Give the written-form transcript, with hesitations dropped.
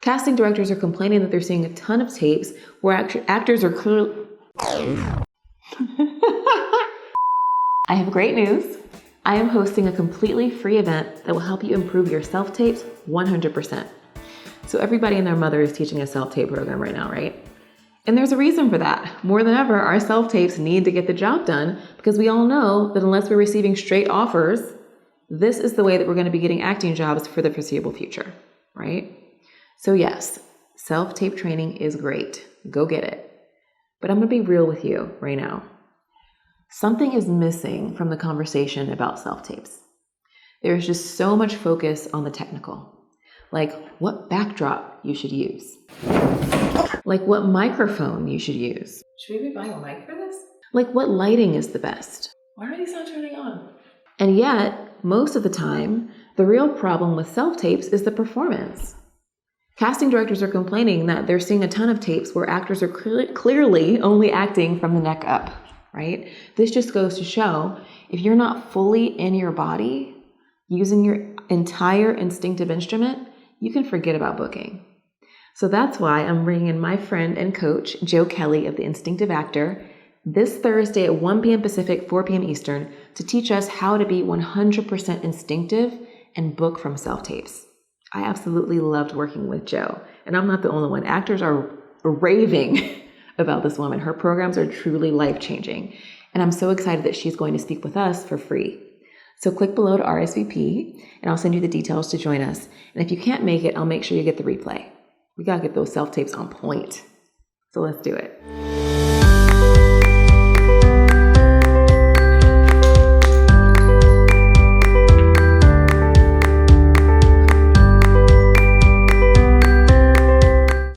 Casting directors are complaining that they're seeing a ton of tapes where actors are clearly... I have great news. I am hosting a completely free event that will help you improve your self-tapes 100%. So everybody and their mother is teaching a self-tape program right now, right? And there's a reason for that. More than ever, our self-tapes need to get the job done because we all know that unless we're receiving straight offers, this is the way that we're going to be getting acting jobs for the foreseeable future, right? So yes, self-tape training is great. Go get it. But I'm going to be real with you right now. Something is missing from the conversation about self-tapes. There's just so much focus on the technical, like what backdrop you should use, like what microphone you should use. Should we be buying a mic for this? Like what lighting is the best? Why are these not turning on? And yet, most of the time, the real problem with self-tapes is the performance. Casting directors are complaining that they're seeing a ton of tapes where actors are clearly only acting from the neck up, right? This just goes to show if you're not fully in your body, using your entire instinctive instrument, you can forget about booking. So that's why I'm bringing in my friend and coach, Joe Kelly of the Instinctive Actor, this Thursday at 1 p.m. Pacific, 4 p.m. Eastern, to teach us how to be 100% instinctive and book from self-tapes. I absolutely loved working with Joe, and I'm not the only one. Actors are raving about this woman. Her programs are truly life-changing, and I'm so excited that she's going to speak with us for free. So click below to RSVP, and I'll send you the details to join us. And if you can't make it, I'll make sure you get the replay. We gotta get those self-tapes on point. So let's do it.